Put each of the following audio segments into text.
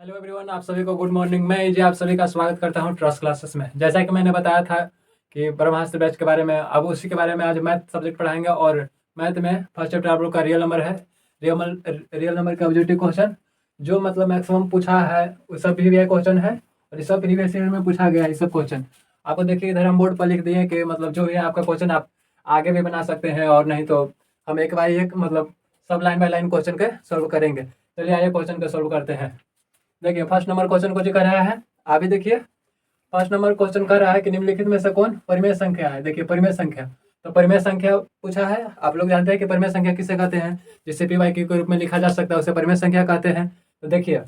Hello everyone, आप सभी को गुड मॉर्निंग। मैं जी आप सभी का स्वागत करता हूं ट्रस्ट क्लासेस में। जैसा कि मैंने बताया था कि ब्रह्मास्त्र बैच के बारे में, अब उसी के बारे में आज मैथ सब्जेक्ट पढ़ाएंगे। और मैथ में फर्स्ट चैप्टर आप लोग का रियल नंबर है। रियल नंबर का ऑब्जेक्टिव क्वेश्चन जो मतलब मैक्सिमम पूछा है वो सब भी क्वेश्चन है, और ये सब प्रीवियस ईयर में पूछा गया है। ये सब क्वेश्चन आपको देखिए इधर हम बोर्ड पर लिख दिए कि मतलब जो भी है आपका क्वेश्चन आप आगे भी बना सकते हैं, और नहीं तो हम एक बाय एक मतलब सब लाइन बाय लाइन क्वेश्चन के सॉल्व करेंगे। चलिए आइए क्वेश्चन के सॉल्व करते हैं। देखिए फर्स्ट नंबर क्वेश्चन को जो कर रहा है, आप भी देखिए। फर्स्ट नंबर क्वेश्चन कर रहा है कि निम्नलिखित में से कौन परिमेय संख्या है। देखिए परिमेय संख्या, तो परिमेय संख्या पूछा है। आप लोग जानते हैं कि परिमेय संख्या किसे कहते हैं, जिसे पी वाई क्यू के रूप में लिखा जा सकता है उसे परिमेय संख्या कहते हैं। तो देखिए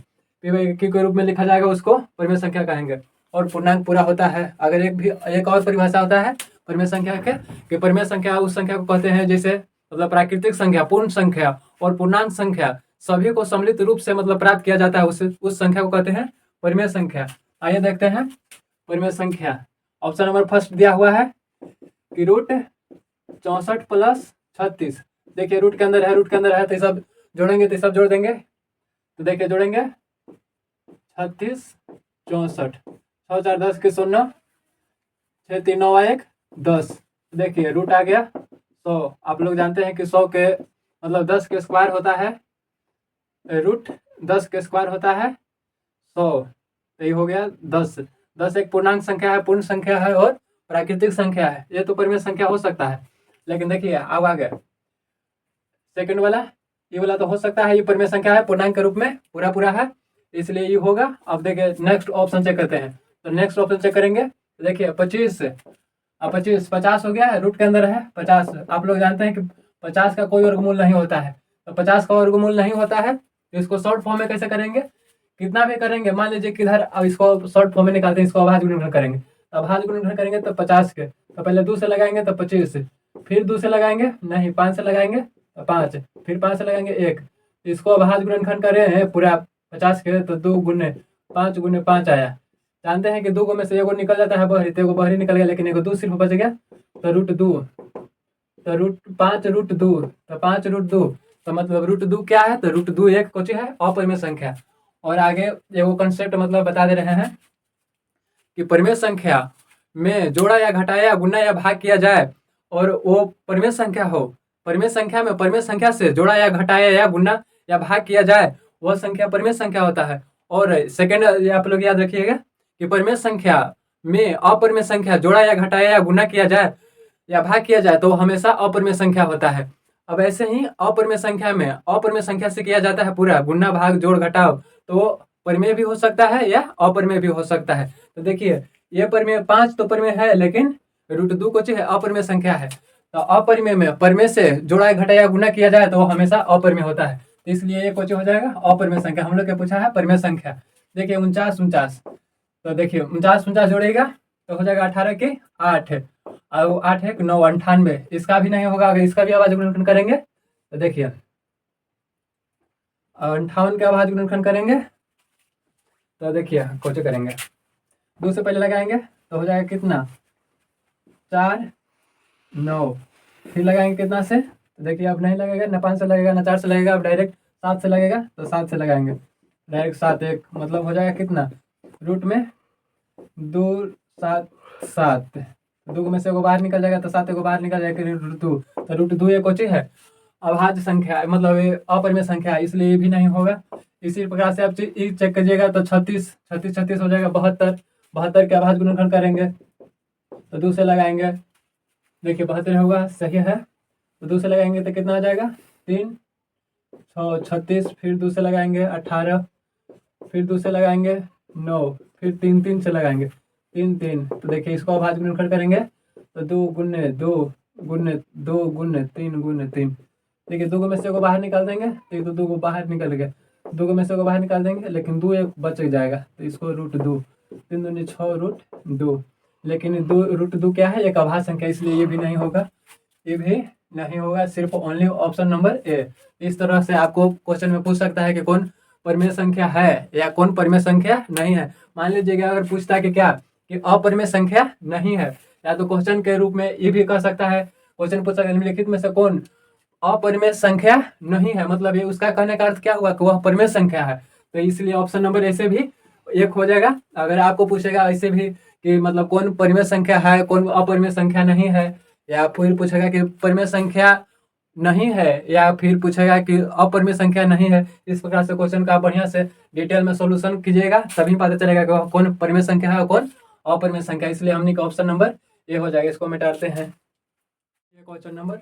पी वाई क्यू के रूप में लिखा जाएगा उसको परिमेय संख्या कहेंगे। और पूर्णांक पूरा होता है। अगर एक और परिभाषा होता है परिमेय संख्या के, कि परिमेय संख्या उस संख्या को कहते हैं जैसे मतलब प्राकृतिक संख्या, पूर्ण संख्या और पूर्णांक संख्या सभी को सम्मिलित रूप से मतलब प्राप्त किया जाता है, उस संख्या को कहते हैं परिमेय संख्या। आइए देखते हैं परिमेय संख्या। ऑप्शन नंबर फर्स्ट दिया हुआ है कि रूट 64 प्लस 36। देखिए रूट के अंदर है तो सब जोड़ेंगे तो सब जोड़ देंगे। तो देखिए जोड़ेंगे 36 64 6 4 10 की 0 6 3 9 1 10। देखिए रूट आ गया 100। आप लोग जानते हैं कि 100 के मतलब 10 के स्क्वायर होता है, रूट 10 के स्क्वायर होता है 100। तो ये हो गया 10। 10 एक पूर्णांक संख्या है, पूर्ण संख्या है और प्राकृतिक संख्या है। ये तो परिमेय संख्या हो सकता है, लेकिन देखिए अब आ गया सेकंड वाला। ये वाला तो हो सकता है, ये परिमेय संख्या है, पूर्णांक के रूप में पूरा पूरा है, इसलिए ये होगा। अब देखिए नेक्स्ट ऑप्शन चेक करते हैं। तो नेक्स्ट ऑप्शन चेक करेंगे तो देखिए 25 अब 25 50 हो गया है, रूट के अंदर है 50। आप लोग जानते हैं कि 50 का कोई वर्गमूल नहीं होता है। तो 50 का वर्गमूल नहीं होता है तो इसको शॉर्ट फॉर्म में कैसे करेंगे, कितना भी करेंगे। मान लीजिए किधर अब इसको शॉर्ट फॉर्म में निकालते हैं, इसको अभाज्य गुणनखंड करेंगे। तो अभाज्य गुणनखंड करेंगे तो 50 के तो पहले 2 से लगाएंगे तो 25, फिर 2 से लगाएंगे नहीं 5 से लगाएंगे तो 5, फिर 5 से लगाएंगे 1। इसको अभाज्य गुणनखंड करे हैं पूरा 50 के तो 2 गुने 5 गुने 5 आया। जानते हैं कि 2 में से एगो निकल जाता है बहरी, तो एगो बहरी निकल गया, लेकिन एगो 2 सिर्फ बच गया। तो रूट 2 तो रूट 5 रूट 2 तो 5 रूट 2 तो मतलब रूट 2 क्या है, तो रूट 2 एक कोची है अपरिमेय संख्या। और आगे एगो कंसेप्ट मतलब बता दे रहे हैं कि परिमेय संख्या में जोड़ा या घटाया गुना या भाग किया जाए और वो परिमेय संख्या हो, परिमेय संख्या में परिमेय संख्या से जोड़ा या घटाया या गुना या भाग किया जाए वह संख्या परिमेय संख्या होता है। और सेकंड आप लोग याद रखिएगा कि परिमेय संख्या में अपरिमेय संख्या जोड़ा या घटाया या गुना किया जाए या भाग किया जाए तो हमेशा अपरिमेय संख्या होता है। अब ऐसे ही अपरिमेय संख्या में अपरिमेय संख्या से किया जाता है पूरा गुना भाग जोड़ घटाव, तो वो परिमेय भी हो सकता है या अपरिमेय भी हो सकता है। तो देखिए ये परिमेय 5 तो परिमेय है, लेकिन रूट 2 को है अपरिमेय संख्या है। तो अपरिमेय में परिमेय से जोड़ा घटाया गुना किया जाए तो वो हमेशा अपरिमेय होता है, तो इसलिए ये क्वेश्चन हो जाएगा अपरिमेय संख्या। हम लोग के पूछा है परिमेय संख्या। देखिए 49 तो देखिए 49 जोड़ेगा तो हो जाएगा 18 के 8 और 8 है 9 98। इसका भी नहीं होगा, अगर इसका भी अभाज्य गुणनखंड करेंगे तो देखिए 58 का अभाज्य गुणनखंड करेंगे तो देखिए कोचे करेंगे 2 से पहले लगाएंगे तो हो जाएगा कितना 4 9, फिर लगाएंगे कितना से तो देखिए अब नहीं लगेगा ना 5 से लगेगा ना 4 से लगेगा, अब डायरेक्ट 7 से लगेगा तो 7 से लगाएंगे डायरेक्ट 7 1 मतलब हो जाएगा कितना रूट में 2 7 7, 2 में से एगो बाहर निकल जाएगा तो 7 एगो बाहर निकल जाएगा रूट 2। तो रूट 2 एक कोची है अभाज्य संख्या, मतलब ये अपरिमेय संख्या है, इसलिए ये भी नहीं होगा। इसी प्रकार से आप चेक करिएगा तो 36 36 36 हो जाएगा 72। 72 के अभाज्य गुणनखंड करेंगे तो 2 से लगाएंगे, देखिए 72 होगा सही है। तो 2 से लगाएंगे तो कितना आ जाएगा 3 6 36, फिर 2 से लगाएंगे 18, फिर 2 से लगाएंगे 9, फिर 3 3 से लगाएंगे 3 3। तो देखिए इसको अभाज्य गुणनखंड करेंगे तो 2 गुने 2 गुने 2 गुने 3 गुने 3। देखिए 2 में से को बाहर निकाल देंगे तो 2 को बाहर निकल गया, 2 में से को बाहर निकाल देंगे लेकिन 2 एक बच जाएगा तो इसको रूट 2 3 दूनी 6 रूट 2। लेकिन 2 रूट 2 क्या है एक अभाज्य संख्या, इसलिए ये भी नहीं होगा, ये भी नहीं होगा, सिर्फ ओनली ऑप्शन नंबर ए। इस तरह से आपको क्वेश्चन में पूछ सकता है कि कौन परिमेय संख्या है या कौन परिमेय संख्या नहीं है। मान लीजिएगा अगर पूछता है कि क्या कि अपरिमेय संख्या नहीं है, या तो क्वेश्चन के रूप में ये भी कह सकता है, क्वेश्चन पूछा निम्नलिखित में से कौन अपरिमेय संख्या नहीं है, मतलब ये उसका कहने का अर्थ क्या हुआ कि वह परिमेय संख्या है। तो इसलिए ऑप्शन नंबर ऐसे भी 1 हो जाएगा। अगर आपको पूछेगा ऐसे भी कि मतलब कौन परिमेय संख्या है, कौन अपरिमेय संख्या नहीं है, या फिर पूछेगा कि परिमेय संख्या नहीं है, या फिर पूछेगा कि अपरिमेय संख्या नहीं है, इस प्रकार से क्वेश्चन का बढ़िया से डिटेल में सॉल्यूशन कीजिएगा, तभी पता चलेगा कि कौन परिमेय संख्या है और कौन अपरिमेय संख्या। इसलिए हमने का ऑप्शन नंबर ये हो जाएगा। इसको मिटाते हैं। ये क्वेश्चन नंबर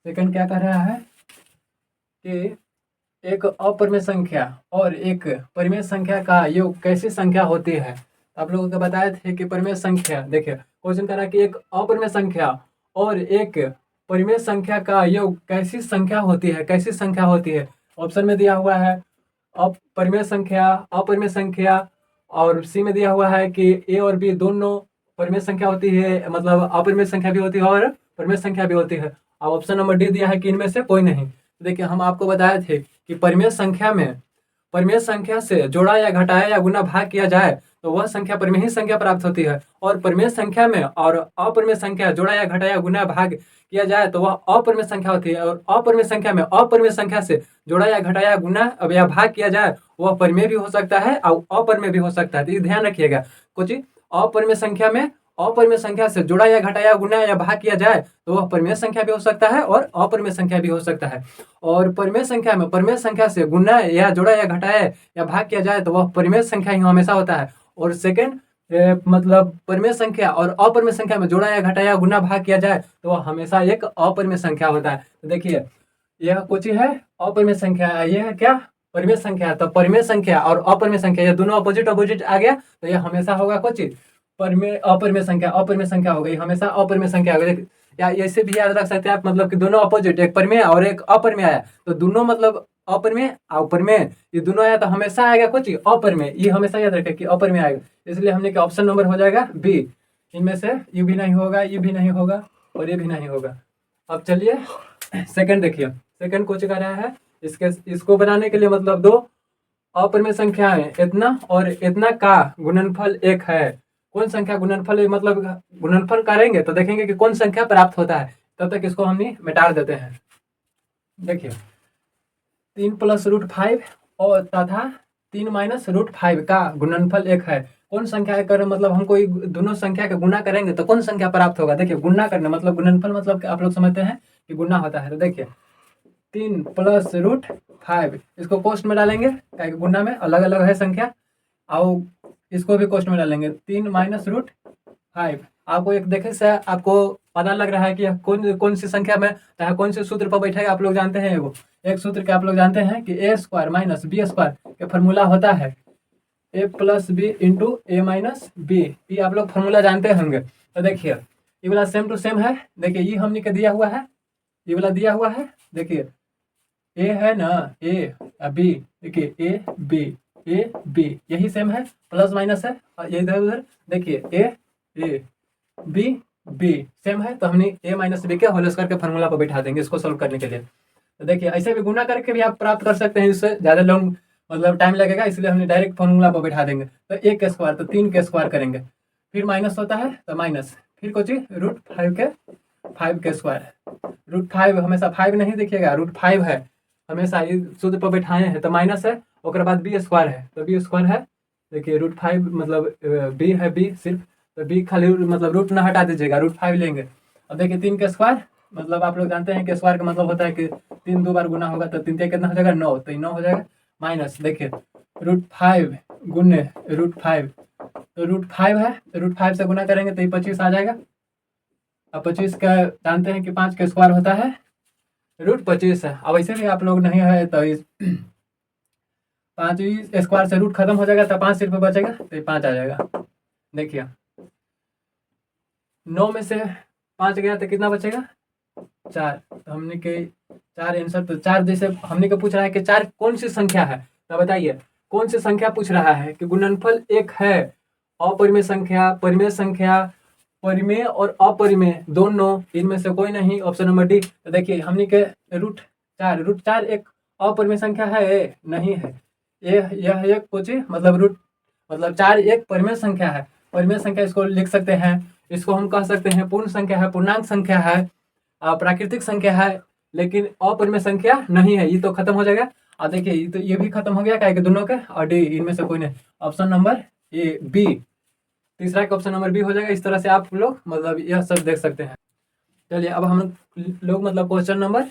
सेकंड क्या कह रहा है कि एक अपरिमेय संख्या और एक परिमेय संख्या का योग कैसी संख्या होती है। आप लोगों को बताए थे कि परिमेय संख्या, देखिए क्वेश्चन कह रहा है कि एक अपरिमेय संख्या और एक परिमेय संख्या का योग कैसी संख्या होती है। ऑप्शन में दिया हुआ है परिमेय संख्या, अपरिमेय संख्या, और सी में दिया हुआ है कि ए और बी दोनों परिमेय संख्या होती है, मतलब अपरिमेय संख्या भी होती है और परिमेय संख्या भी होती है। अब ऑप्शन नंबर डी दिया है कि इनमें से कोई नहीं। देखिए हम आपको बताए थे कि परिमेय संख्या से जोड़ा या घटाया या गुना भाग किया जाए तो वह संख्या परिमेय संख्या प्राप्त होती है, और परिमेय संख्या में और अपरिमेय संख्या जोड़ा या घटाया गुना भाग किया जाए तो वह अपरिमेय संख्या होती है, और अपरिमेय संख्या में अपरिमेय संख्या से जोड़ा या घटाया गुना या भाग किया जाए वह परिमेय भी हो सकता है और अपरिमेय भी हो सकता है। तो ये ध्यान रखिएगा, कुछ अपरिमेय संख्या में अपरिमेय संख्या से जोड़ा या घटाया गुना या भाग किया जाए तो वह परिमेय संख्या भी हो सकता है और अपरिमेय संख्या भी हो सकता है, और परिमेय संख्या में परिमेय संख्या से गुना या जोड़ा या घटाया या भाग किया जाए तो वह परिमेय संख्या ही हमेशा होता है। और सेकंड मतलब परिमेय संख्या और अपरिमेय संख्या में जोड़ा या घटाया गुना भाग किया जाए तो वह हमेशा एक अपरिमेय संख्या होता है। तो देखिए यह कुछ है अपरिमेय संख्या, यह है क्या परिमेय संख्या। तो परिमेय संख्या और अपरिमेय संख्या ये दोनों अपोजिट आ गया तो यह हमेशा होगा कुछ अपरिमेय संख्या हो गई, हमेशा अपरिमेय संख्या हो गई। या ऐसे भी याद रख सकते हैं आप, मतलब कि दोनों अपोजिट, एक परिमेय और एक अपरिमेय आया तो दोनों मतलब अपरिमेय और परिमेय ये दोनों आया तो हमेशा आएगा कुछ अपरिमेय, ये हमेशा याद रखें कि अपरिमेय आएगा। इसलिए हमने क्या ऑप्शन नंबर हो जाएगा बी। इनमें से ये भी नहीं होगा, ये भी नहीं होगा और ये भी नहीं होगा। अब चलिए सेकंड देखिए, सेकंड कुछ कर रहा है इसको बनाने के लिए मतलब दो अपरिमेय संख्याएं इतना और इतना का गुणनफल 1 है। कौन संख्या गुणनफल मतलब गुणनफल करेंगे तो देखेंगे कि कौन संख्या प्राप्त होता है। तब तक इसको हमने मिटा देते हैं। देखिए 3 + √5 और तथा 3 - √5 का गुणनफल 1 है। कौन संख्या कर मतलब हम कोई दोनों संख्या का गुना करेंगे तो कौन संख्या प्राप्त होगा। देखिए गुना करना मतलब गुणनफल मतलब आप लोग समझते हैं कि गुना होता है। तो देखिए 3 + √5 इसको कोष्ठ में डालेंगे, गुना में अलग अलग है संख्या, और इसको भी कोष्ठ में डालेंगे 3 - √5। आपको एक देखे से आपको पता लग रहा है कि कौन सी संख्या में चाहे कौन से सूत्र पर बैठेगा। आप लोग जानते हैं एक सूत्र के आप लोग जानते हैं कि a² - b² का फॉर्मूला होता है a + b × a - b। ये आप लोग फॉर्मूला जानते होंगे। तो देखिए ये वाला सेम टू सेम है। देखिए ये हमने का दिया हुआ है, ये वाला दिया हुआ है। देखिए ए है ना, ए बी, देखिए ए बी यही सेम है, प्लस माइनस है ये इधर उधर। देखिए ए बी सेम है तो हमने a - b के होल स्क्वायर के फॉर्मूला पर बैठा देंगे इसको सॉल्व करने के लिए। तो देखिए ऐसे भी गुना करके भी आप प्राप्त कर सकते हैं, इससे ज़्यादा लॉन्ग मतलब टाइम लगेगा, इसलिए हमने डायरेक्ट फॉर्मूला पर बैठा देंगे। तो 1 के स्क्वायर तो 3 के स्क्वायर करेंगे, फिर माइनस होता है तो माइनस, फिर कुछ √5 के स्क्वायर। √5 हमेशा 5 नहीं देखिएगा, √5 है हमेशा ये सूत्र पर बैठाए हैं तो माइनस है, और बाद b² है तो b² है। देखिए √5 मतलब b है, b सिर्फ तो b खाली मतलब रूट ना हटा दीजिएगा, √5 लेंगे। अब देखिए 3 के स्क्वायर मतलब आप लोग जानते हैं कि स्क्वायर का मतलब होता है कि 3 2 बार गुना होगा तो 3 कितना हो जाएगा 9, तो 9 हो जाएगा। माइनस देखिए √5 गुने √5 तो √5 है तो √5 से गुना करेंगे तो ये 25 आ जाएगा। अब 25 का जानते हैं कि 5 के स्क्वायर होता है √25 है। अब ऐसे भी आप लोग नहीं है तो इस 5 स्क्वायर से रूट खत्म हो जाएगा तो 5 सिर्फ बचेगा तो ये 5 आ जाएगा। देखिए 9 में से 5 गया तो कितना बचेगा 4, तो हमने के 4 आंसर। तो 4 जैसे हमने को पूछ रहा है कि 4 कौन सी संख्या है, तो बताइए कौन सी संख्या पूछ रहा है कि गुणनफल 1 है। अपरिमेय संख्या, परिमेय संख्या, परिमेय और अपरिमेय दोनों, इनमें से कोई नहीं, ऑप्शन नंबर डी। तो देखिए हमने के √4 एक अपरिमेय संख्या है नहीं है, यह एक कुछ मतलब 4 एक परिमेय संख्या है। परिमेय संख्या इसको लिख सकते हैं, इसको हम कह सकते हैं पूर्ण संख्या है, पूर्णांक संख्या है, प्राकृतिक संख्या है, लेकिन अपरिमेय संख्या नहीं है, ये तो खत्म हो जाएगा। अब देखिए तो ये भी खत्म हो गया क्या कि दोनों के, और डी इनमें से कोई नहीं। ऑप्शन नंबर ए बी, तीसरा का ऑप्शन नंबर बी हो जाएगा। इस तरह से आप लोग मतलब यह सब देख सकते हैं। चलिए अब हम लोग मतलब क्वेश्चन नंबर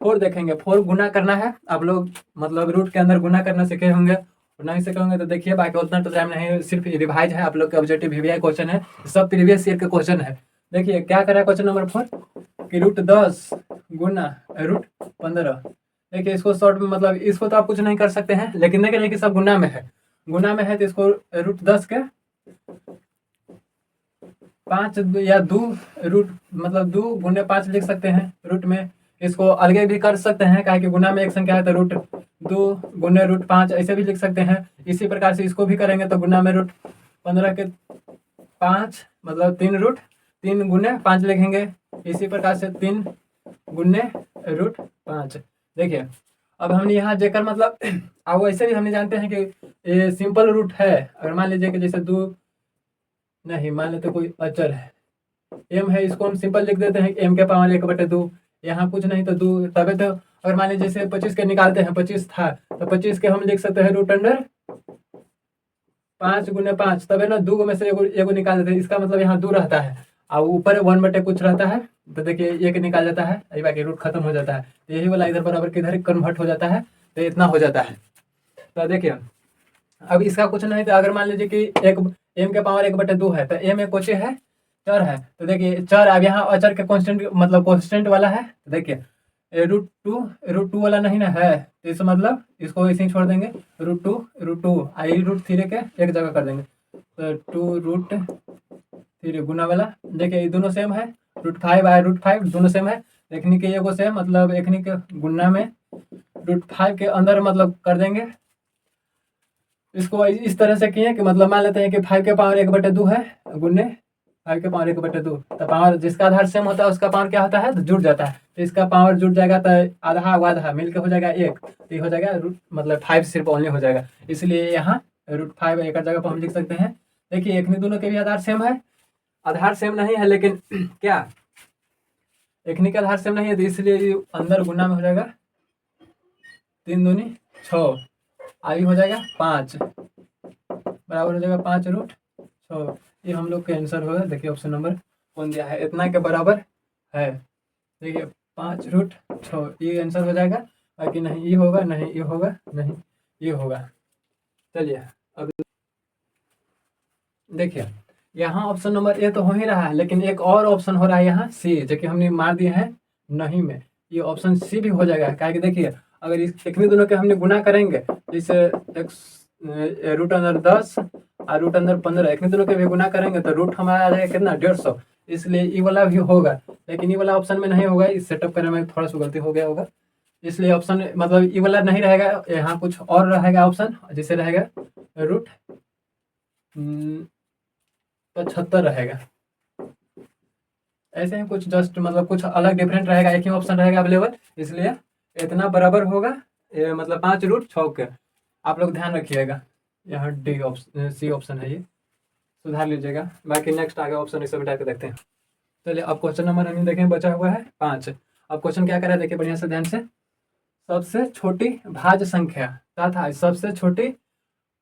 4 देखेंगे। 4 गुना करना है। आप लोग मतलब रूट के अंदर गुना करना सीखे होंगे, और नहीं सीखे होंगे तो देखिए, बाकी उतना तो टाइम नहीं, सिर्फ रिवाइज है। आप लोग के ऑब्जेक्टिव वीवीआई क्वेश्चन है, सब प्रीवियस ईयर के क्वेश्चन है। देखिए क्या करा क्वेश्चन नंबर 4 कि रूट 10 गुना रूट 15। देखिए इसको शॉर्ट में मतलब इसको तो आप कुछ नहीं कर सकते हैं, लेकिन देखिए कि सब गुना में है। गुना में है तो इसको रूट 10 के 5 या 2 रूट मतलब 2 गुने 5 लिख सकते हैं रूट में। इसको अलगे भी कर सकते हैं, क्या कि गुना में एक संख्या है तो रूट 2 गुने रूट 5 ऐसे भी लिख सकते हैं। इसी प्रकार से इसको भी करेंगे तो गुना में रूट 15 के 5 मतलब 3 रूट 3 गुने 5 लिखेंगे। इसी प्रकार से 3 गुने रूट 5। देखिए अब हमने यहाँ जेकर मतलब अब वैसे भी हमने जानते हैं कि ये सिंपल रूट है। अगर मान लीजिए कि जैसे 2 नहीं, मान लेते कोई अचर है एम है, इसको हम सिंपल लिख देते हैं एम के पावर 1/2। यहाँ कुछ नहीं तो 2 तबे तो अगर मान लीजिए जैसे 25 के निकालते हैं, 25 था तो 25 के हम लिख सकते हैं रूट अंडर 5 गुने 5, तबे ना 2 में से एगो निकाल देते हैं। इसका मतलब यहाँ 2 रहता है और ऊपर 1/, कुछ रहता है तो देखिए एक निकाल जाता है, यही बाकी रूट खत्म हो जाता है। तो यही वाला इधर बराबर किधर कन्वर्ट हो जाता है, तो इतना हो जाता है। तो देखिए अब इसका कुछ नहीं तो अगर मान लीजिए कि एक एम के पावर 1/2 है तो एम एक कोचे है चर है। तो देखिए चर अब यहाँ अचर के कांस्टेंट मतलब कांस्टेंट वाला है। तो देखिए रूट टू वाला नहीं ना है, तो इस मतलब इसको ऐसे ही छोड़ देंगे। रूट टू आई रूट 3 के एक जगह कर देंगे तो 2 रूट 3 गुना वाला। देखिए ये दोनों सेम है, रूट 5 आई रूट 5 दोनों सेम है। देखने के एगो सेम मतलब एकनी के गुना में रूट 5 के अंदर मतलब कर देंगे। इसको इस तरह से किए कि मतलब मान लेते हैं कि 5 के पावर 1/2 है गुने 5 के पावर 1/2, तो पावर जिसका आधार सेम होता है उसका पावर क्या होता है तो जुड़ जाता है। तो इसका पावर जुड़ जाएगा तो आधा आधा मिलकर हो जाएगा 1, तो ये हो जाएगा रूट मतलब 5 सिर्फ ओनली हो जाएगा। इसलिए यहाँ रूट 5 एक जगह पर हम लिख सकते हैं। देखिए एक दोनों के भी आधार सेम है, आधार सेम नहीं है लेकिन क्या एक का आधार सेम नहीं है, तो इसलिए अंदर गुना में हो जाएगा 3 दूनी 6 आई हो जाएगा 5 बराबर हो जाएगा 5 रूट 6। ये हम लोग का आंसर होगा। देखिए ऑप्शन नंबर कौन दिया है, इतना के बराबर है। देखिए 5 रूट 6 ये आंसर हो जाएगा। बाकी नहीं ये होगा, नहीं ये होगा, नहीं ये होगा। चलिए अब देखिए यहाँ ऑप्शन नंबर ए तो हो ही रहा है, लेकिन एक और ऑप्शन हो रहा है यहाँ सी, जो कि हमने मार दिए हैं नहीं में। ये ऑप्शन सी भी हो जाएगा, क्या कि देखिए अगर इस एक दोनों के हमने गुना करेंगे जैसे रूट अंदर 10 और रूट अंदर 15 एक दोनों के भी गुना करेंगे तो रूट हमारा आ जाएगा कितना 150। इसलिए ये वाला भी होगा, लेकिन ये वाला ऑप्शन में नहीं होगा। इस सेटअप करने में थोड़ा सा गलती हो गया होगा, इसलिए ऑप्शन मतलब ये वाला नहीं रहेगा। यहाँ कुछ और रहेगा ऑप्शन, जैसे रहेगा रूट 75 रहेगा। ऐसे ही कुछ जस्ट मतलब कुछ अलग डिफरेंट रहेगा, एक ही ऑप्शन रहेगा अवेलेबल, इसलिए इतना बराबर होगा मतलब 5 रूट 6 के। आप लोग ध्यान रखिएगा, यहाँ डी ऑप्शन सी ऑप्शन है, ये सुधार लीजिएगा। बाकी नेक्स्ट आगे ऑप्शन इसे बिठा के देखते हैं। चलिए अब क्वेश्चन नंबर हम देखें, बचा हुआ है 5। अब क्वेश्चन क्या करा है देखिए बढ़िया से ध्यान से। सबसे छोटी भाज्य संख्या तथा सबसे छोटी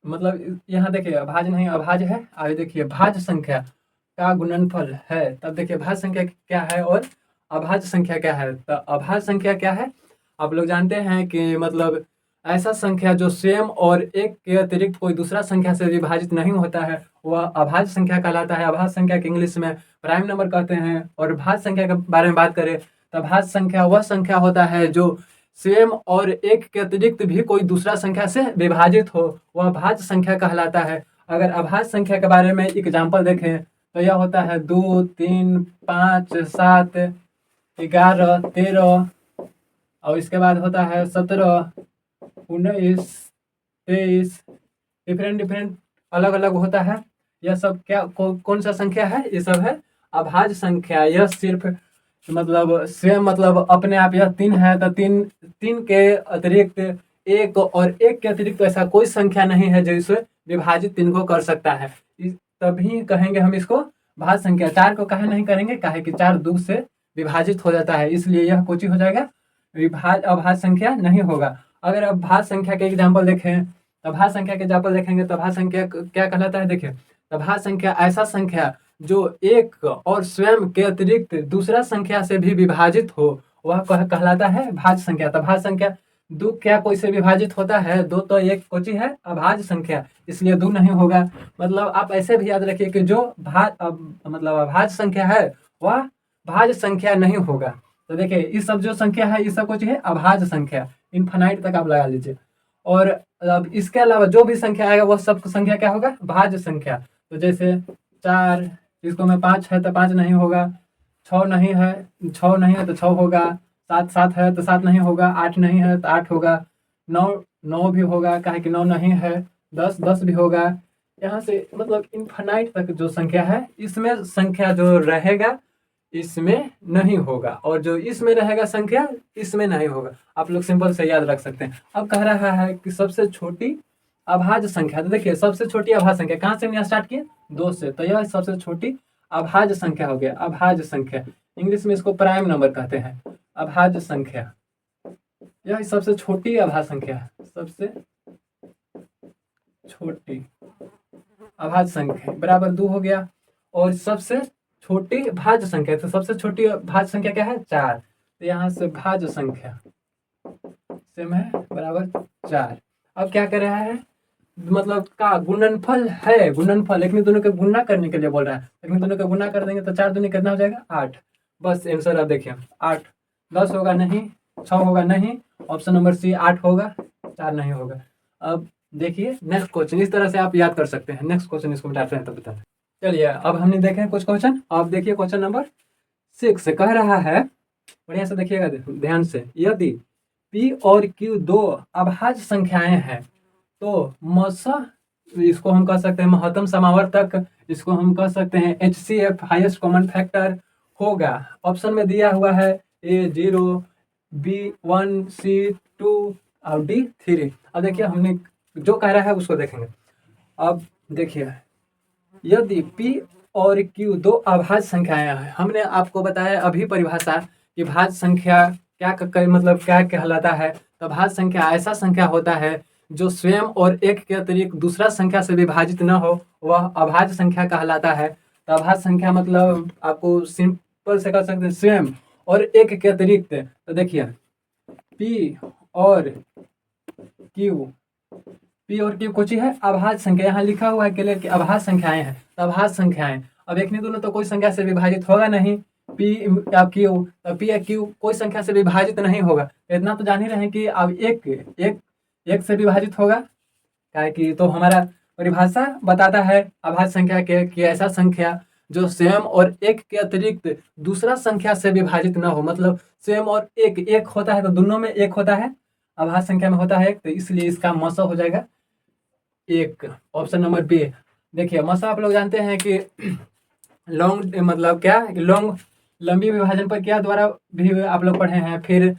मतलब यहाँ देखिए भाज्य नहीं अभाज्य है, आगे देखिए भाज्य संख्या का गुणनफल है। तब देखिए भाज्य संख्या क्या है और अभाज्य संख्या क्या है। तो अभाज्य संख्या क्या है, आप लोग जानते हैं कि मतलब ऐसा संख्या जो स्वयं और एक के अतिरिक्त कोई दूसरा संख्या से विभाजित नहीं होता है वह अभाज्य संख्या कहलाता है। अभाज्य संख्या के इंग्लिश में प्राइम नंबर कहते हैं। और भाज्य संख्या के बारे में बात करें तो भाज्य संख्या वह संख्या होता है जो स्वयं और एक के अतिरिक्त भी कोई दूसरा संख्या से विभाजित हो, वह भाज्य संख्या कहलाता है। अगर अभाज्य संख्या के बारे में एग्जाम्पल देखें तो यह होता है 2, 3, 5, 7, 11, 13 और इसके बाद होता है 17, 19, 23। डिफरेंट अलग अलग होता है। यह सब क्या कौन सा संख्या है, ये सब है अभाज्य संख्या। यह सिर्फ मतलब स्वयं मतलब अपने आप यह 3 है तो 3 के अतिरिक्त एक और एक के अतिरिक्त ऐसा कोई संख्या नहीं है जो इसे विभाजित 3 को कर सकता है, तभी कहेंगे हम इसको भाज्य संख्या। 4 को काहे नहीं करेंगे, काहे कि 4 2 से विभाजित हो जाता है, इसलिए यह कोची हो जाएगा अभाज्य संख्या नहीं होगा। अगर अब भाज्य संख्या के एग्जाम्पल देखें, तो भाज्य संख्या के एग्जाम्पल देखेंगे तो भाज्य संख्या क्या कहलाता है? देखिए, तो भाज्य संख्या ऐसा संख्या जो एक और स्वयं के अतिरिक्त दूसरा संख्या से भी विभाजित हो, वह कहलाता है भाज्य संख्या। तो भाज्य संख्या दो क्या कोई से विभाजित होता है? दो तो एक कोची है अभाज्य संख्या, इसलिए दो नहीं होगा। मतलब आप ऐसे भी याद रखिए कि जो मतलब अभाज्य संख्या है वह भाज्य संख्या नहीं होगा। तो देखिए इस सब जो संख्या है ये सब कुछ है अभाज्य संख्या, इनफाइनाइट तक आप लगा लीजिए। और अब इसके अलावा जो भी संख्या आएगा वह सब संख्या क्या होगा? भाज्य संख्या। तो जैसे 4, इसको में 5 है तो 5 नहीं होगा, 6 नहीं है, 6 नहीं है तो 6 होगा, 7 है तो 7 नहीं होगा, 8 नहीं है तो 8 होगा, 9 भी होगा काहे कि 9 नहीं है, 10 भी होगा। यहाँ से मतलब इनफाइनाइट तक जो संख्या है इसमें संख्या जो रहेगा इसमें नहीं होगा, और जो इसमें रहेगा संख्या इसमें नहीं होगा। आप लोग सिंपल से याद रख सकते हैं। अब कह रहा है कि सबसे छोटी अभाज्य संख्या, तो देखिए सबसे छोटी अभाज्य संख्या कहाँ से हमने स्टार्ट किया? 2 से, तो यह सबसे छोटी अभाज्य संख्या हो गया। अभाज्य संख्या इंग्लिश में इसको प्राइम नंबर कहते हैं। अभाज्य संख्या यह सबसे छोटी अभाज्य संख्या है, सबसे छोटी अभाज्य संख्या बराबर 2 हो गया। और सबसे छोटी भाज्य संख्या, तो सबसे छोटी भाज्य संख्या क्या है? 4। तो यहाँ से भाज्य संख्या सेम है बराबर 4। अब क्या कर रहा है? मतलब का गुणनफल है, गुणनफल, लेकिन दोनों के गुणा करने के लिए बोल रहा है। लेकिन दोनों के गुणा कर देंगे तो 4 दूनी कितना हो जाएगा? 8। बस आंसर अब देखिए 8। 10 होगा नहीं, 6 होगा नहीं, ऑप्शन नंबर सी 8 होगा, 4 नहीं होगा। अब देखिए नेक्स्ट क्वेश्चन, इस तरह से आप याद कर सकते हैं। नेक्स्ट क्वेश्चन इसको मिटाते हैं तब बता। चलिए अब हमने देखे कुछ क्वेश्चन। अब देखिए क्वेश्चन नंबर 6 कह रहा है, बढ़िया से देखिएगा ध्यान से, यदि P और Q दो अभाज्य संख्याएं हैं तो मसा, इसको हम कह सकते हैं महत्तम समावर्तक, इसको हम कह सकते हैं HCF हाईएस्ट कॉमन फैक्टर होगा। ऑप्शन में दिया हुआ है A0, B1, C2 और D3। अब देखिए हमने जो कह रहा है उसको देखेंगे। अब देखिए यदि P और Q दो अभाज्य संख्याएं हैं, हमने आपको बताया अभी परिभाषा कि भाज्य संख्या क्या मतलब क्या कहलाता है। तो भाज्य संख्या ऐसा संख्या होता है जो स्वयं और एक के अतिरिक्त दूसरा संख्या से विभाजित न हो, वह अभाज्य संख्या कहलाता है। तो अभाज्य संख्या मतलब आपको सिंपल से कह सकते हैं स्वयं और एक के अतिरिक्त। तो देखिए P और Q कुछ है अभाज्य संख्या, यहाँ लिखा हुआ है क्लियर कि अभाज्य संख्याएं हैं। तो अभाज्य संख्याएं अब एक नहीं दोनों तो कोई संख्या से विभाजित होगा नहीं। P या Q कोई संख्या से विभाजित नहीं होगा। इतना तो जान ही रहे हैं कि अब एक से विभाजित होगा, क्या कि तो हमारा परिभाषा बताता है अभाज्य संख्या के कि ऐसा संख्या जो स्वयं और एक के अतिरिक्त दूसरा संख्या से विभाजित न हो। मतलब स्वयं और एक होता है तो दोनों में एक होता है, अभाज्य संख्या में होता है एक, तो इसलिए इसका मसा हो जाएगा 1। Option number B. देखिए मसा आप लोग जानते हैं कि लॉन्ग मतलब क्या, लॉन्ग लंबी विभाजन पर क्या द्वारा भी आप लोग पढ़े हैं। फिर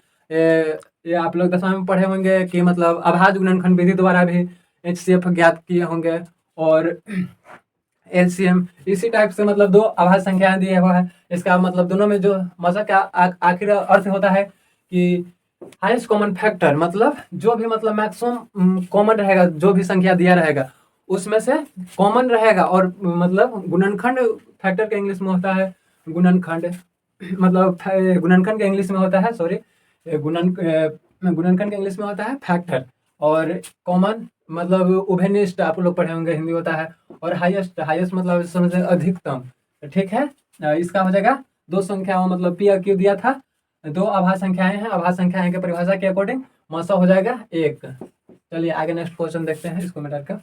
ये आप लोग 10वीं में पढ़े होंगे कि मतलब अभाज्य गुणनखंड विधि द्वारा भी HCF ज्ञात किए होंगे। और LCM इसी टाइप से मतलब दो अभाज्य संख्याएं दिए हुआ है। इसका मतलब दोनों में जो मजा का आखिर अर्थ होता है कि हाईएस्ट कॉमन फैक्टर, मतलब जो भी मतलब मैक्सिमम कॉमन रहेगा, जो भी संख्या दिया रहेगा उसमें से कॉमन रहेगा। और मतलब गुणनखंड फैक्टर के इंग्लिश में होता है गुणनखंड, मतलब गुणनखंड के इंग्लिश में होता है सॉरी गुणनखंड के इंग्लिश में होता है फैक्टर। और कॉमन मतलब उभयनिष्ठ आप लोग पढ़े होंगे हिंदी होता है। और हाईएस्ट मतलब समझे अधिकतम। ठीक है, इसका हो जाएगा दो संख्याओं मतलब P और Q दिया था, दो अभाज्य संख्याएं हैं, अभाज्य संख्याएं के परिभाषा के अकॉर्डिंग मसा हो जाएगा 1। चलिए आगे नेक्स्ट क्वेश्चन देखते हैं इसको मिटा कर।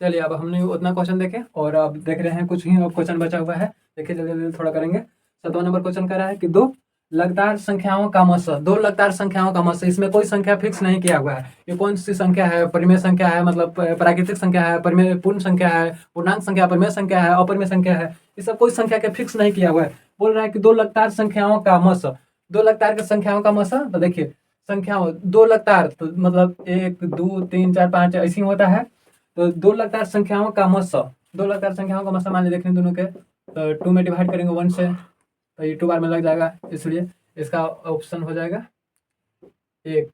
चलिए अब हमने उतना क्वेश्चन देखे और अब देख रहे हैं कुछ ही अब क्वेश्चन बचा हुआ है। देखिए जल्दी जल्दी थोड़ा करेंगे। 7वां नंबर क्वेश्चन कर रहा है कि दो लगातार संख्याओं का मसा, दो लगातार संख्याओं का मसा, इसमें कोई संख्या फिक्स नहीं किया हुआ है। ये कौन सी संख्या है? परिमेय संख्या है, मतलब प्राकृतिक संख्या है, परिमेय पूर्ण संख्या है, पूर्णांक संख्या, परिमेय संख्या है, अपरिमेय संख्या है। ये सब कोई संख्या के फिक्स नहीं किया हुआ है। बोल रहा है कि दो लगातार संख्याओं का मसा, दो लगातार के संख्याओं का मसा। तो देखिए संख्याओं दो लगातार तो मतलब 1 2 3 4 5 ऐसी होता है। तो दो लगातार संख्याओं का मसा, दो लगातार संख्याओं का मसा मान लीजिए देखने दोनों के, तो 2 में डिवाइड करेंगे 1 से, तो ये 2 बार में लग जाएगा, इसलिए इसका ऑप्शन हो जाएगा 1,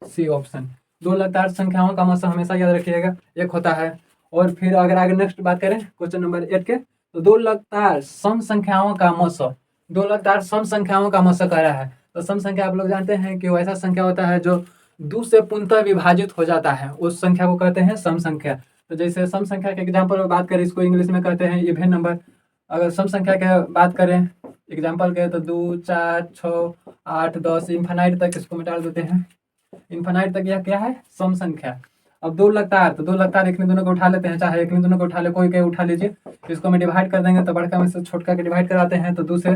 सी ऑप्शन। दो लगातार संख्याओं का मौसा हमेशा याद रखिएगा 1 होता है। और फिर अगर आगे नेक्स्ट बात करें क्वेश्चन नंबर 8 के, तो दो लगातार सम संख्याओं का मौसा, दो लगातार सम संख्याओं का मौसा कह रहा है। तो सम संख्या आप लोग जानते हैं कि वो ऐसा संख्या होता है जो 2 से पूर्णतः विभाजित हो जाता है, उस संख्या को कहते हैं सम संख्या। तो जैसे सम संख्या के एग्जाम्पल में बात करें, इसको इंग्लिश में कहते हैं इवन नंबर। अगर सम संख्या की बात करें एग्जाम्पल के, तो 2, 4, 6, 8, 10 इन्फानाइट तक इसको मिटा देते हैं। इन्फानाइट तक यह क्या है? सम संख्या। अब दो लगातार, तो दो लगातार एक ने दोनों को उठा लेते हैं, चाहे एक ने दोनों को उठा ले, कोई के उठा लीजिए। इसको हम डिवाइड कर देंगे, तो बड़का में से छोटका के डिवाइड कराते हैं, तो 2 से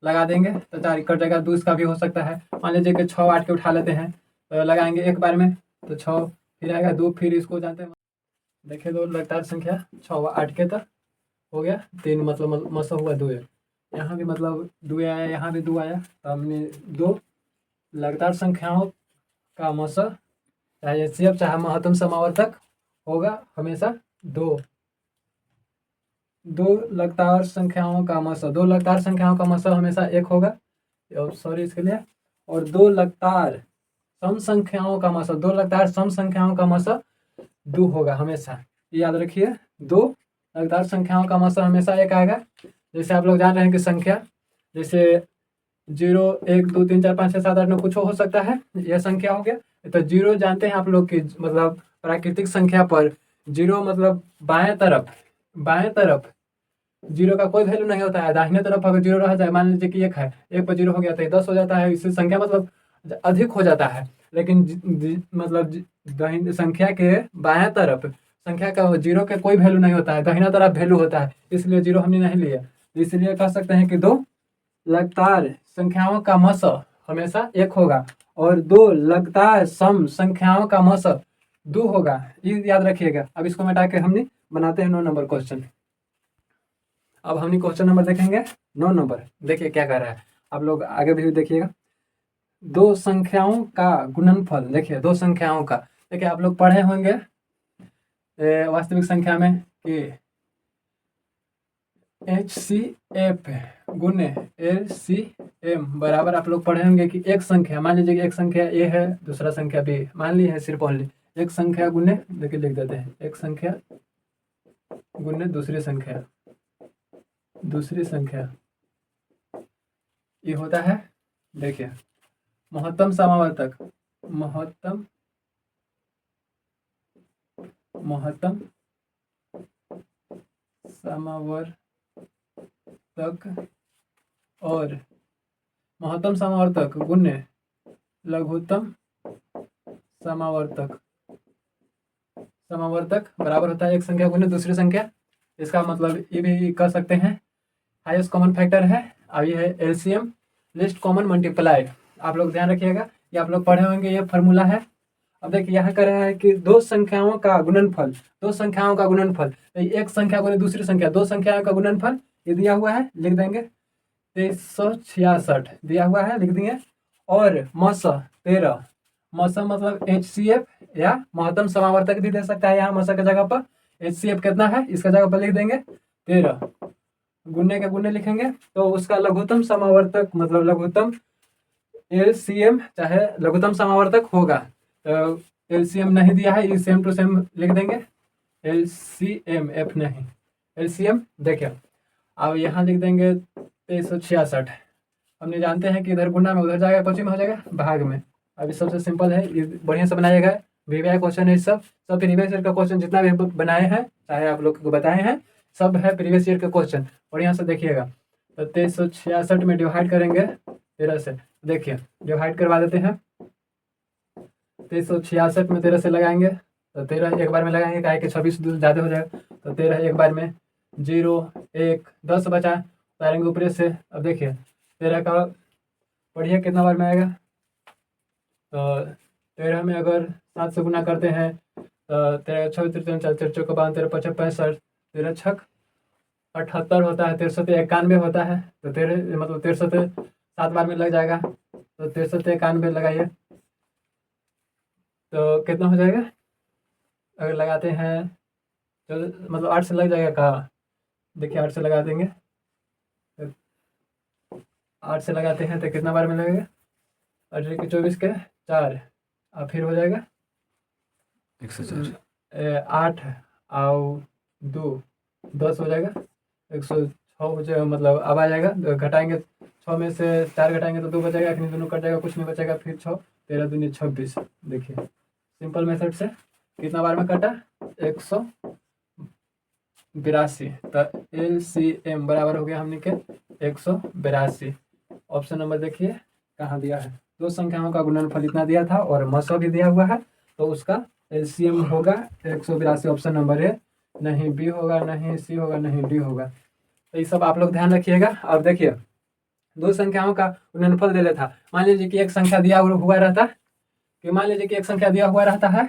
लगा देंगे तो 4 कट जाएगा। 2 इसका भी हो सकता है। मान लीजिए कि 6, 8 के उठा लेते हैं, तो लगाएंगे एक बार में, तो 6 फिर आएगा 2, फिर इसको जानते हैं, देखिए दो लगातार संख्या 6 8 के तक हो गया 3, मतलब मसा हुआ 2। यहाँ भी मतलब 2 आया, यहाँ भी 2 आया, तो हमने 2 लगातार संख्याओं का मसा, चाहे एचसीएफ चाहे महत्तम समावर्तक, होगा हमेशा 2। दो लगातार संख्याओं का मसा, दो लगातार संख्याओं का मसा हमेशा 1 होगा, सॉरी इसके लिए। और दो लगातार सम संख्याओं का मसा, दो लगातार सम संख्याओं का मसा 2 होगा हमेशा, याद रखिए। दो लगातार संख्याओं का मसा हमेशा 1 आएगा। जैसे आप लोग जान रहे हैं कि संख्या जैसे 0, 1, 2, 3, 4, 5, 6, 7, 8, 9 कुछ हो सकता है, यह संख्या हो गया। तो 0 जानते हैं आप लोग कि मतलब प्राकृतिक संख्या पर 0 मतलब बाएं तरफ 0 का कोई वैल्यू नहीं होता है। दाहिने तरफ अगर 0 रह जाए, मान लीजिए कि 1 है, 1 पर 0 हो गया तो 10 हो जाता है। इससे संख्या मतलब अधिक हो जाता है। लेकिन मतलब दाहिने संख्या के बाएं तरफ संख्या का 0 के कोई वैल्यू नहीं होता है, दाहिना तरफ वैल्यू होता है, इसलिए 0 हमने नहीं लिया। इसलिए कह सकते हैं कि दो लगातार संख्याओं का मसा हमेशा 1 होगा, और दो लगातार सम संख्याओं का मसा 2 होगा, ये याद रखिएगा। अब इसको मिटा के हमने बनाते हैं 9 नंबर क्वेश्चन। अब हमने क्वेश्चन नंबर देखेंगे 9 नंबर। देखिए क्या कर रहा है, आप लोग आगे भी देखिएगा। दो संख्याओं का गुणनफल, देखिए दो संख्याओं का, देखिए आप लोग पढ़े होंगे वास्तविक संख्या में कि HCF गुने LCM बराबर, आप लोग पढ़े होंगे कि एक संख्या, मान लीजिए कि एक संख्या A है, दूसरा संख्या B मान ली है, सिर्फ ओनली एक संख्या गुने, देखिए लिख देते हैं, एक संख्या गुने दूसरी संख्या ये होता है। देखिए महत्तम समावर्तक, महत्तम समावर्तक और महत्तम समावर्तक गुने लघुत्तम समावर्तक बराबर होता है एक संख्या गुने दूसरी संख्या। इसका मतलब ये भी कह सकते हैं हाईएस्ट कॉमन फैक्टर है। अब ये है एलसीएम, लिस्ट कॉमन मल्टीप्लाई। आप लोग ध्यान रखिएगा, ये आप लोग पढ़े होंगे, ये फॉर्मूला है। अब देखिए यहाँ कर रहा है कि दो संख्याओं का गुणनफल, तो एक संख्या गुने दूसरी संख्या, दो संख्याओं का गुणनफल ये दिया हुआ है, लिख देंगे 2366 दिया हुआ है, लिख दिए। और मसा 13, मसा मतलब HCF या महत्तम समावर्तक भी दे सकता है यहाँ मसा के जगह पर। HCF कितना है इसका जगह पर लिख देंगे 13, गुने के गुने लिखेंगे, तो उसका लघुत्तम समावर्तक मतलब लघुत्तम LCM चाहे लघुत्तम समावर्तक होगा। तो LCM नहीं दिया है, ये सेम टू सेम लिख देंगे LCM, F नहीं LCM। देखिए अब यहाँ लिख देंगे 2366। हमने जानते हैं कि इधर गुना में उधर जाएगा, कोची में हो जाएगा भाग में। अभी सबसे सिंपल है, ये बढ़िया से बनाइएगा, VVI क्वेश्चन है, सब प्रीवियस ईयर का क्वेश्चन जितना भी बनाए हैं, चाहे आप लोग को बताए हैं, सब है प्रीवियस ईयर के क्वेश्चन, बढ़िया से देखिएगा। तो 2366 में डिवाइड करेंगे 13 से, देखिए डिवाइड करवा देते हैं। 2366 में 13 से लगाएंगे, तो 13 एक बार में लगाएंगे, काहे कि 26 ज़्यादा हो जाएगा, तो 13 एक बार में, 0 1 10 बचा, उतारेंगे ऊपर से। अब देखिए 13 का पढ़िए कितना बार में आएगा, तो 13 में अगर 7 से गुना करते हैं तो 13 6 13 4 4 चौका 12 13 5 65, 13 छक 78 होता है, 13 91 होता है, तो 13 मतलब 13 7 बार में लग जाएगा, तो 13 91 लगाइए, तो कितना हो जाएगा अगर लगाते हैं, मतलब 8 से लग जाएगा कहाँ, देखिए 8 से लगा देंगे, 8 से लगाते हैं तो कितना बार में लगेगा, 18 के 24 के 4, अब फिर हो जाएगा 8 और 2 10 हो जाएगा, 106 हो जाएगा, मतलब अब आ जाएगा। घटाएंगे 6 में से 4 घटाएंगे तो 2 बचेगा, फिर दोनों कट जाएगा, कुछ नहीं बचेगा, फिर 6 13 दूनी 26। देखिए सिंपल मेथड से कितना बार में कटा, 182। तो LCM बराबर हो गया हमने के 182। ऑप्शन नंबर देखिए कहाँ दिया है, दो संख्याओं का गुणनफल इतना दिया था और मसो भी दिया हुआ है, तो उसका LCM होगा 182। ऑप्शन नंबर ए, नहीं बी होगा, नहीं सी होगा, नहीं डी होगा। तो ये सब आप लोग ध्यान रखिएगा। अब देखिए दो संख्याओं का गुणनफल दे लेता, मान लीजिए कि एक संख्या दिया हुआ रहता, कि मान लीजिए कि एक संख्या दिया हुआ रहता है।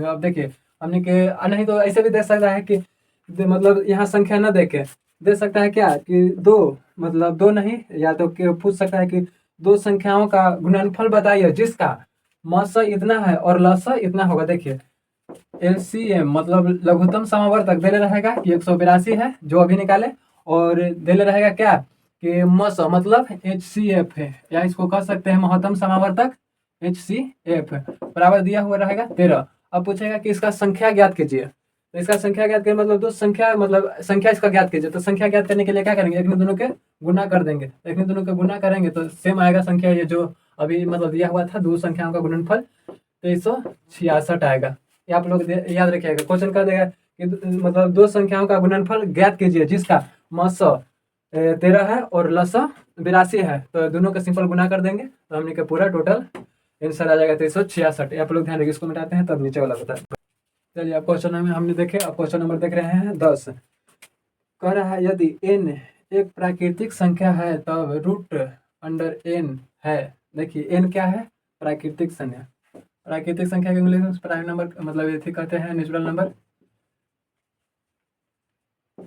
अब देखिए हमने के नहीं तो ऐसे भी दे सकता है कि मतलब यहाँ संख्या न दे के दे सकता है क्या कि दो, मतलब दो नहीं, या तो पूछ सकता है कि दो संख्याओं का गुणनफल बताइए जिसका मस इतना है और लस इतना होगा। देखिए LCM मतलब लघुत्तम समावर्तक दे रहेगा कि 182 है जो अभी निकाले, और दे रहेगा क्या कि मस मतलब HCF है, या इसको कह सकते हैं महत्तम समावर्तक HCF बराबर दिया हुआ रहेगा 13। अब पूछेगा कि इसका संख्या ज्ञात कीजिए, तो इसका संख्या ज्ञात करें मतलब दो संख्या, मतलब संख्या इसका ज्ञात कीजिए। तो संख्या ज्ञात करने के लिए क्या करेंगे, एक दोनों के गुना कर देंगे, एक दोनों के गुना करेंगे तो सेम आएगा संख्या, ये जो अभी मतलब दिया हुआ था दो संख्याओं का गुणनफल 2366 आएगा। ये आप लोग याद रखिएगा, क्वेश्चन कर देगा कि मतलब दो संख्याओं का गुणनफल ज्ञात कीजिए जिसका मस 13 है और लस 82 है, तो दोनों का सिंपल गुना कर देंगे तो हमने का पूरा टोटल आंसर आ जाएगा 2366। आप लोग ध्यान रखिए, इसको मिटाते हैं तब नीचे वाला बता। चलिए अब क्वेश्चन में हमने देखे, अब क्वेश्चन नंबर देख रहे हैं 10। कह रहा है यदि n एक प्राकृतिक संख्या है तब √n है। देखिए n क्या है, प्राकृतिक संख्या। प्राकृतिक संख्या के इंग्लिश में प्राइम नंबर मतलब ये कहते हैं नेचुरल नंबर,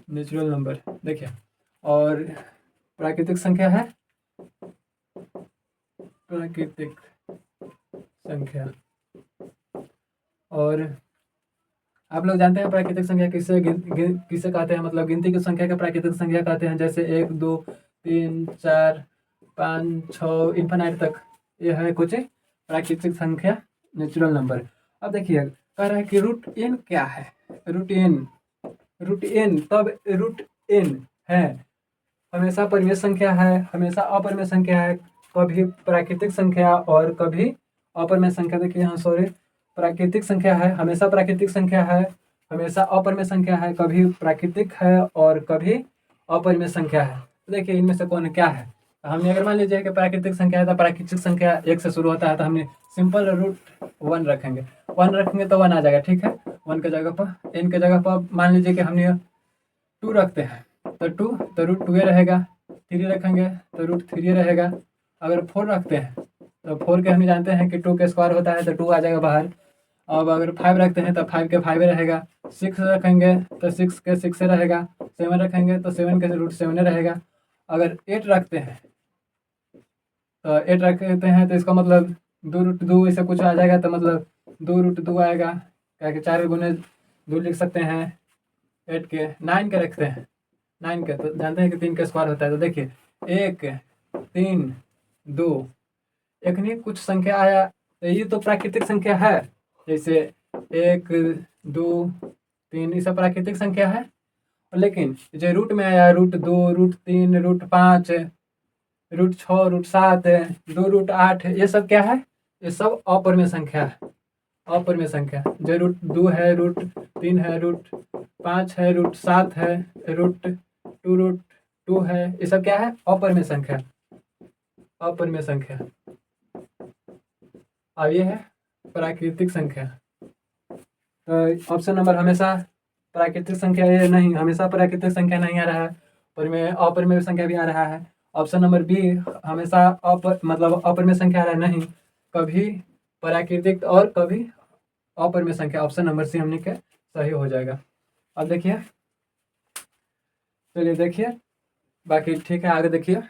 नेचुरल नंबर। देखिए और प्राकृतिक संख्या है, प्राकृतिक संख्या। और आप लोग जानते हैं प्राकृतिक संख्या किसे किसे कहते हैं, मतलब गिनती की संख्या के प्राकृतिक संख्या कहते हैं, जैसे 1 2 3 4 5 6 इन्फिनाइट तक, ये है कुछ प्राकृतिक संख्या नेचुरल नंबर। अब देखिए कह रहा है कि √n क्या है, √n तब √n है हमेशा परिमेय संख्या है, हमेशा अपरिमेय संख्या है, कभी प्राकृतिक संख्या और कभी अपरिमेय संख्या। देखिए यहाँ सॉरी, प्राकृतिक संख्या है, हमेशा प्राकृतिक संख्या है, हमेशा अपरिमेय संख्या है, कभी प्राकृतिक है और कभी अपरिमेय संख्या है। तो देखिए इनमें से कौन क्या है। हमने अगर मान लीजिए कि प्राकृतिक संख्या है तो प्राकृतिक संख्या 1 से शुरू होता है, तो हमने सिंपल √1 रखेंगे, 1 रखेंगे तो 1 आ जाएगा। ठीक है, 1 के जगह पर, n के जगह पर मान लीजिए कि हमने 2 रखते हैं तो 2 तो √2 रहेगा, 3 रखेंगे तो √3 रहेगा। अगर 4 रखते हैं तो 4 के हम जानते हैं कि 2 के स्क्वायर होता है तो 2 आ जाएगा बाहर। अब अगर 5 रखते हैं तो 5 के 5 रहेगा, 6 रखेंगे तो 6 के 6 रहेगा, 7 रखेंगे तो 7 के √7 रहेगा। अगर 8 रखते हैं तो 8 रखते हैं तो इसका मतलब 2 ऐसे कुछ आ जाएगा, तो मतलब 2 आएगा, क्या कि 4 गुने 2 लिख सकते हैं 8 के। 9 के रखते हैं, 9 के तो जानते हैं कि 3 का स्क्वायर होता है। तो देखिए 1 3 2, एक नहीं कुछ संख्या आया तो ये तो प्राकृतिक संख्या है, जैसे 1 2 3 ये सब प्राकृतिक संख्या है। लेकिन जो रूट में आया √2 √3 √5 √6 √7 2 √8 ये सब क्या है, ये सब अपरिमेय संख्या है, अपरिमेय संख्या। जो √2 है √3 है √5 है √7 है √2 है, ये सब क्या है, अपरिमेय संख्या, अपरिमेय संख्या। अब ये है प्राकृतिक संख्या। तो ऑप्शन नंबर हमेशा प्राकृतिक संख्या ये नहीं, हमेशा प्राकृतिक संख्या नहीं आ रहा है, परिमेय अपरिमेय संख्या भी आ रहा है। ऑप्शन नंबर बी हमेशा मतलब अपरिमेय संख्या आ रहा है, नहीं कभी प्राकृतिक और कभी अपरिमेय संख्या। ऑप्शन नंबर सी हमने के सही हो जाएगा। अब देखिए, चलिए देखिए बाकी ठीक है, आगे देखिए